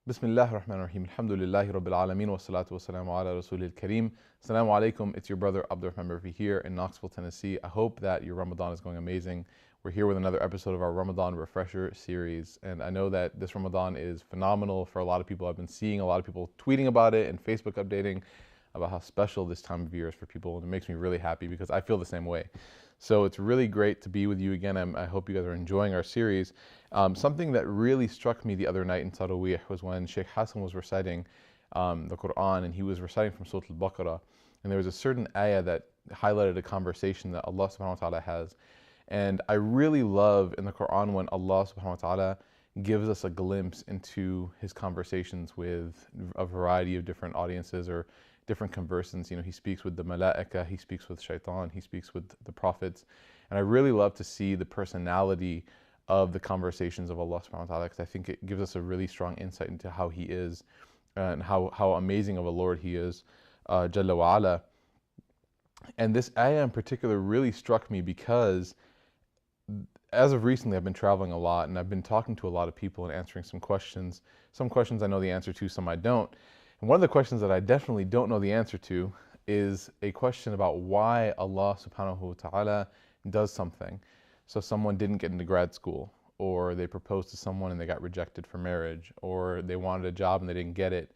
Bismillah ar-Rahman ar-Rahim. Alhamdulillahi Rabbil Alameen wa salatu wa salamu ala Rasulil Kareem. Assalamu alaikum. It's your brother AbdelRahman Refresher here in Knoxville, Tennessee. I hope that your Ramadan is going amazing. We're here with another episode of our Ramadan Refresher Series. And I know that this Ramadan is phenomenal for a lot of people. I've been seeing a lot of people tweeting about it and Facebook updating about how special this time of year is for people. And it makes me really happy because I feel the same way. So it's really great to be with you again. I hope you guys are enjoying our series. Something that really struck me the other night in Tarawih was when Shaykh Hassan was reciting the Quran, and he was reciting from Surah Al-Baqarah, and there was a certain ayah that highlighted a conversation that Allah subhanahu wa ta'ala has. And I really love in the Quran when Allah subhanahu wa ta'ala gives us a glimpse into his conversations with a variety of different audiences or different conversants. You know, he speaks with the malaika, he speaks with shaitan, he speaks with the prophets. And I really love to see the personality of the conversations of Allah subhanahu wa ta'ala, because I think it gives us a really strong insight into how he is and how amazing of a Lord he is, Jalla wa ala. And this ayah in particular really struck me because as of recently I've been traveling a lot and I've been talking to a lot of people and answering some questions. Some questions I know the answer to, some I don't. And one of the questions that I definitely don't know the answer to is a question about why Allah subhanahu wa ta'ala does something. So someone didn't get into grad school, or they proposed to someone and they got rejected for marriage, or they wanted a job and they didn't get it,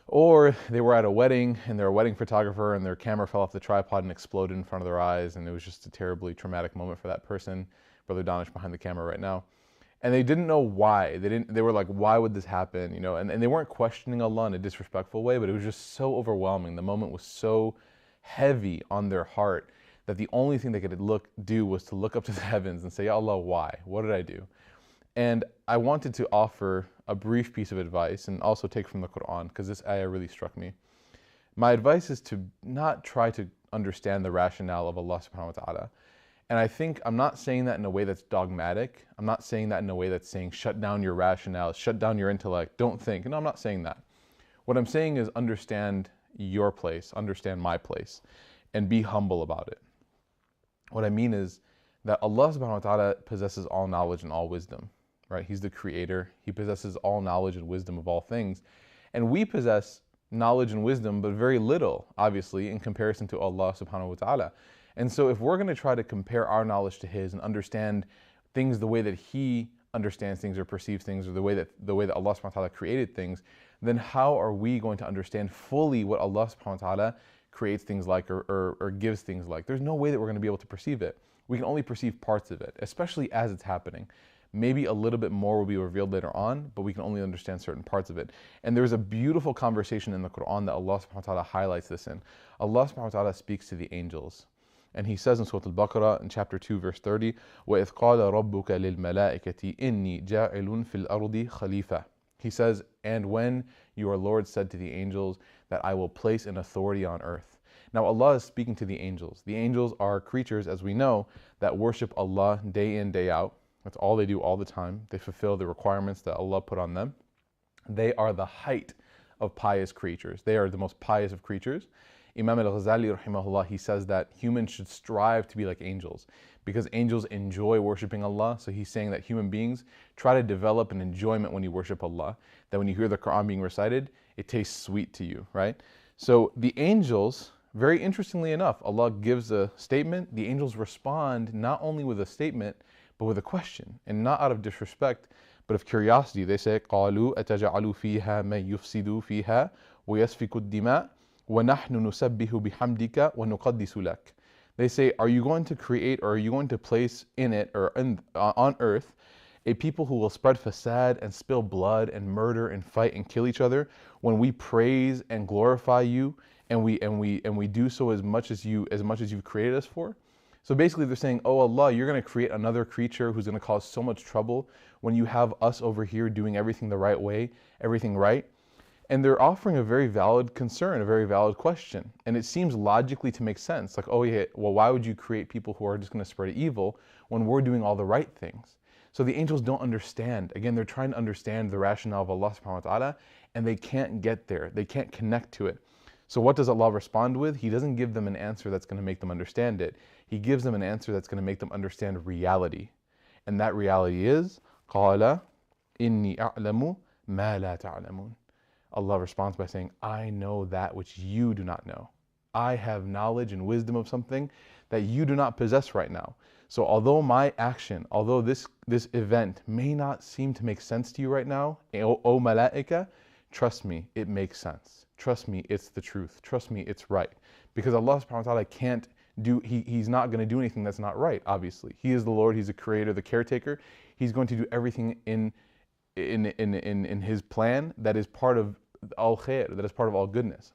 or they were at a wedding and they're a wedding photographer and their camera fell off the tripod and exploded in front of their eyes, and it was just a terribly traumatic moment for that person. Brother Danish behind the camera right now. And they didn't know why. They were like, why would this happen? You know, and they weren't questioning Allah in a disrespectful way, but it was just so overwhelming. The moment was so heavy on their heart that the only thing they could do was to look up to the heavens and say, Ya Allah, why? What did I do? And I wanted to offer a brief piece of advice and also take from the Quran, because this ayah really struck me. My advice is to not try to understand the rationale of Allah subhanahu wa ta'ala. And I think I'm not saying that in a way that's dogmatic. I'm not saying that in a way that's saying shut down your rationale, shut down your intellect, don't think. No, I'm not saying that. What I'm saying is understand your place, understand my place, and be humble about it. What I mean is that Allah subhanahu wa ta'ala possesses all knowledge and all wisdom, right? He's the creator. He possesses all knowledge and wisdom of all things. And we possess knowledge and wisdom, but very little, obviously, in comparison to Allah subhanahu wa ta'ala. And so if we're going to try to compare our knowledge to his and understand things the way that he understands things or perceives things, or the way that Allah subhanahu wa ta'ala created things, then how are we going to understand fully what Allah subhanahu wa ta'ala creates things like or gives things like? There's no way that we're going to be able to perceive it. We can only perceive parts of it, especially as it's happening. Maybe a little bit more will be revealed later on, but we can only understand certain parts of it. And there's a beautiful conversation in the Quran that Allah subhanahu wa ta'ala highlights this in. Allah subhanahu wa ta'ala speaks to the angels. And he says in Surah Al-Baqarah in chapter 2 verse 30, وَإِذْ قَالَ رَبُّكَ لِلْمَلَائِكَةِ إِنِّي جَاعِلٌ فِي الْأَرْضِ خَلِيفَةً. He says, and when your Lord said to the angels that I will place an authority on earth. Now Allah is speaking to the angels. The angels are creatures, as we know, that worship Allah day in, day out. That's all they do all the time. They fulfill the requirements that Allah put on them. They are the height of pious creatures. They are the most pious of creatures. Imam al-Ghazali rahimahullah, he says that humans should strive to be like angels because angels enjoy worshiping Allah. So he's saying that human beings try to develop an enjoyment when you worship Allah, that when you hear the Quran being recited, it tastes sweet to you, right? So the angels, very interestingly enough, Allah gives a statement. The angels respond not only with a statement, but with a question, and not out of disrespect, but of curiosity. They say, قَالُوا أَتَجَعَلُوا فِيهَا مَن يُفْسِدُ فِيهَا وَيَسْفِكُ الدِّمَاءَ وَنَحْنُ نُسَبِّحُ بِحَمْدِكَ وَنُقَدِّسُ لَكَ. They say, are you going to create, or are you going to place in it, or on earth, a people who will spread fasad and spill blood and murder and fight and kill each other when we praise and glorify you, and we do so as much as you've created us for? So basically they're saying, oh Allah, you're going to create another creature who's going to cause so much trouble when you have us over here doing everything the right way, everything right. And they're offering a very valid concern, a very valid question. And it seems logically to make sense. Like, oh yeah, well, why would you create people who are just going to spread evil when we're doing all the right things? So the angels don't understand. Again, they're trying to understand the rationale of Allah subhanahu wa ta'ala, and they can't get there. They can't connect to it. So what does Allah respond with? He doesn't give them an answer that's going to make them understand it. He gives them an answer that's going to make them understand reality. And that reality is, قَالَ إِنِّي أَعْلَمُ مَا لَا تَعْلَمُونَ. Allah responds by saying, I know that which you do not know. I have knowledge and wisdom of something that you do not possess right now. So although my action, although this event may not seem to make sense to you right now, O malaika, trust me, it makes sense. Trust me, it's the truth. Trust me, it's right. Because Allah subhanahu wa ta'ala can't do, He's not going to do anything that's not right, obviously. He is the Lord, He's the creator, the caretaker. He's going to do everything in His plan that is part of all khair, that is part of all goodness.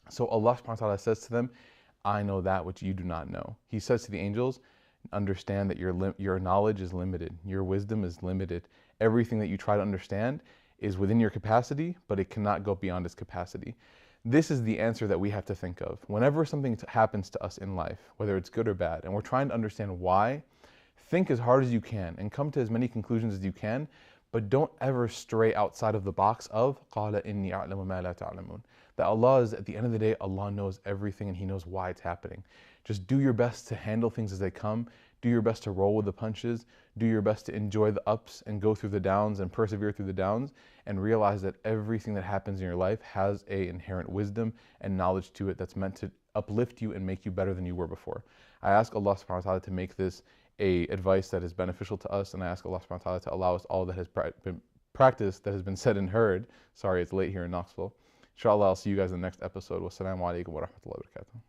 So Allah subhanahu wa ta'ala says to them, I know that which you do not know. He says to the angels, understand that your knowledge is limited, your wisdom is limited. Everything that you try to understand is within your capacity, but it cannot go beyond its capacity. This is the answer that we have to think of. Whenever something happens to us in life, whether it's good or bad, and we're trying to understand why, think as hard as you can and come to as many conclusions as you can, but don't ever stray outside of the box of قَالَ إِنِّي أَعْلَمُ مَا لَا تَعْلَمُونَ. That Allah is, at the end of the day, Allah knows everything and He knows why it's happening. Just do your best to handle things as they come. Do your best to roll with the punches. Do your best to enjoy the ups and go through the downs and persevere through the downs, and realize that everything that happens in your life has an inherent wisdom and knowledge to it that's meant to uplift you and make you better than you were before. I ask Allah subhanahu wa ta'ala to make this a advice that is beneficial to us, and I ask Allah subhanahu wa ta'ala to allow us all that has been practiced, that has been said and heard. Sorry, it's late here in Knoxville. Inshallah, I'll see you guys in the next episode. Wassalamu alaikum wa rahmatullahi wa barakatuh.